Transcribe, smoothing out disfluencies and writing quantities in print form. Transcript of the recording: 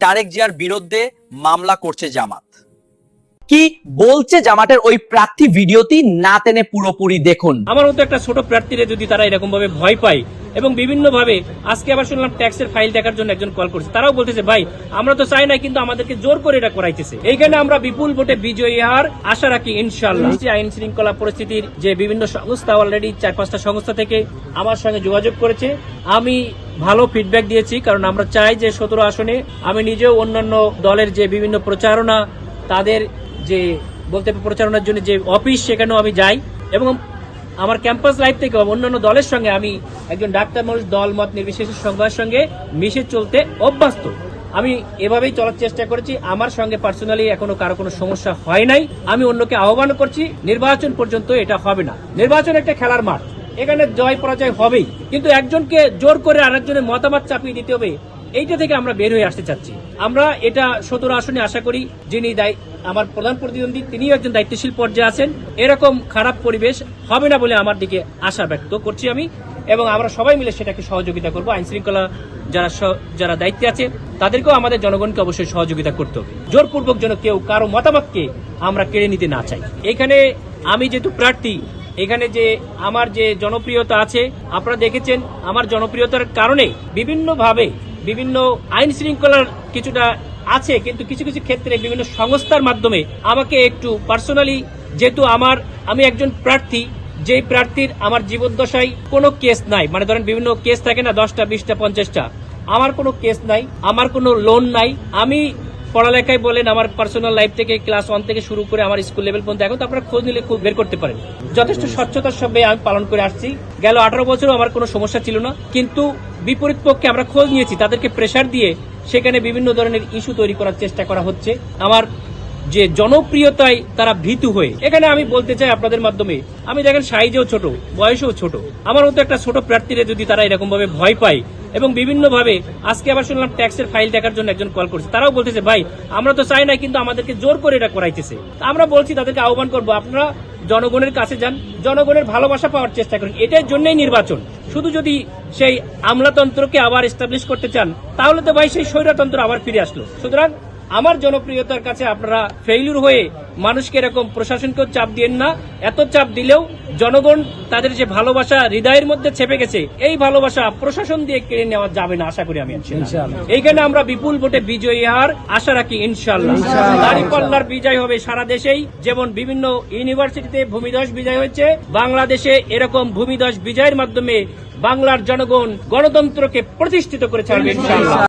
তারেক জিয়ার বিরুদ্ধে মামলা করছে জামাত। কি বলছে জামাতের ওই প্রার্থী ভিডিওটি না টেনে পুরোপুরি দেখুন। আমার মতো একটা ছোট প্রার্থীরা যদি তারা এরকম ভাবে ভয় পায় এবং বিভিন্ন ভাবে, আজকে আবার শুনলাম ট্যাক্সের ফাইল দেখার জন্য একজন কল করছে, তারাও বলতেছে ভাই আমরা তো চাই না, কিন্তু আমাদেরকে জোর করে এটা করাইতেছে। এইখানে আমরা বিপুল ভোটে বিজয়ী হওয়ার আশা রাখি ইনশাআল্লাহ। আইন শৃঙ্খলা পরিস্থিতির যে বিভিন্ন সংস্থা, অলরেডি 4-5টা সংস্থা থেকে আমার সঙ্গে যোগাযোগ করেছে, আমি ভালো ফিডব্যাক দিয়েছি। কারণ আমরা চাই যে 17 আসনে আমি নিজেও অন্যান্য দলের যে বিভিন্ন প্রচারণা, তাদের যে বলতে প্রচারণার জন্য যে অফিস, সেখানেও আমি যাই এবং আমার ক্যাম্পাস লাইফ থেকে অন্যান্য দলের সঙ্গে আমি একজন ডাক্তার মানুষ, দল মত নির্বিশেষে সবার সঙ্গে মিশে চলতে অভ্যস্ত। আমি এভাবেই চলার চেষ্টা করেছি। আমার সঙ্গে পার্সোনালি এখনো কারো কোনো সমস্যা হয় নাই। আমি অন্যকে আহ্বান করছি, নির্বাচন পর্যন্ত এটা হবে না। নির্বাচন একটা খেলার মাঠ, এখানে জয় পরাজয় হবেই, কিন্তু একজনকে জোর করে আরেকজনের মতামত চাপিয়ে দিতে হবে, এইটা থেকে আমরা বের হয়ে আসতে চাচ্ছি। আমরা এটা 17 আসনে আশা করি যিনি আমার প্রধান প্রতিদ্বন্দ্বী তিনিও একজন দায়িত্বশীল পর্যায়ে আছেন, এরকম খারাপ পরিবেশ হবে না বলে আমার দিকে আশা ব্যক্ত করছি আমি, এবং আমরা সবাই মিলে সেটাকে সহযোগিতা করব। আইন শৃঙ্খলা যারা দায়িত্বে আছে তাদেরকেও আমাদের জনগণকে অবশ্যই সহযোগিতা করতে হবে। জোরপূর্বক যেন কেউ কারো মতামতকে আমরা কেড়ে নিতে না চাই। এখানে আমি যেহেতু প্রার্থী, এখানে যে আমার যে জনপ্রিয়তা আছে, আপনারা দেখেছেন আমার জনপ্রিয়তার কারণে বিভিন্ন আইন শৃঙ্খলার কিছুটা আছে, কিন্তু কিছু কিছু ক্ষেত্রে বিভিন্ন সংস্থার মাধ্যমে আমাকে একটু পার্সোনালি, যেহেতু আমি একজন প্রার্থী, যে প্রার্থীর আমার জীবদ্দশায় কোনো কেস নাই, মানে ধরেন বিভিন্ন কেস থাকে না 10টা 20টা 50টা, আমার কোনো কেস নাই, আমার কোনো লোন নাই। আমি পড়ালেখায় বলেন, আমার পার্সোনাল লাইফ থেকে ক্লাস 1 থেকে শুরু করে আমার স্কুল লেভেল পর্যন্ত, এখন তো আপনারা খোঁজ নিলে খুব বের করতে পারেন, যথেষ্ট স্বচ্ছতার সঙ্গে আমি পালন করে আসছি। গেল 18 বছরও আমার কোনো সমস্যা ছিল না, কিন্তু বিপরীত পক্ষে আমরা খোঁজ নিয়েছি, তাদেরকে প্রেসার দিয়ে সেখানে বিভিন্ন ধরনের ইস্যু তৈরি করার চেষ্টা করা হচ্ছে। আমার যে জনপ্রিয়তায় তারা ভীতু হয়ে, এখানে আমি বলতে চাই আপনাদের মাধ্যমে, আমি দেখেন সাইজেও ছোট, বয়সেও ছোট, আমার মতো একটা ছোট প্রার্থীরা যদি তারা এরকম ভাবে ভয় পায় এবং বিভিন্ন ভাবে, আজকে আবার শুনলাম ট্যাক্সের ফাইল দেখার জন্য একজন কল করছে, তারাও বলতেছে ভাই আমরা তো চাই না, কিন্তু আমাদেরকে জোর করে এটা করাইতেছে। আমরা বলছি, তাদেরকে আহ্বান করবো, আপনারা জনগণের কাছে যান, জনগণের ভালোবাসা পাওয়ার চেষ্টা করেন। এটার জন্যই নির্বাচন। শুধু যদি সেই আমলাতন্ত্রকে আবার এস্টাবলিশ করতে চান, তাহলে তো ভাই সেই স্বৈরতন্ত্র আবার ফিরে আসলো। সুতরাং আমার জনপ্রিয়তার কাছে আপনারা ফেইলুর হয়ে মানুষকে এরকম প্রশাসনকেও চাপ দিয়েন না। এত চাপ দিলেও জনগণ তাদের যে ভালোবাসা হৃদয়ের মধ্যে ছেপে গেছে, এই ভালোবাসা প্রশাসন দিয়ে কেড়ে নেওয়া যাবে না, আশা করি আমি ইনশাআল্লাহ। এইখানে আমরা বিপুল ভোটে বিজয়ী হওয়ার আশা রাখি ইনশাআল্লাহ। দাঁড়িপাল্লার বিজয় হবে সারা দেশেই, যেমন বিভিন্ন ইউনিভার্সিটিতে ভূমিধস বিজয় হয়েছে, বাংলাদেশে এরকম ভূমিধস বিজয়ের মাধ্যমে বাংলার জনগণ গণতন্ত্রকে প্রতিষ্ঠিত করে ছাড়বে ইনশাআল্লাহ।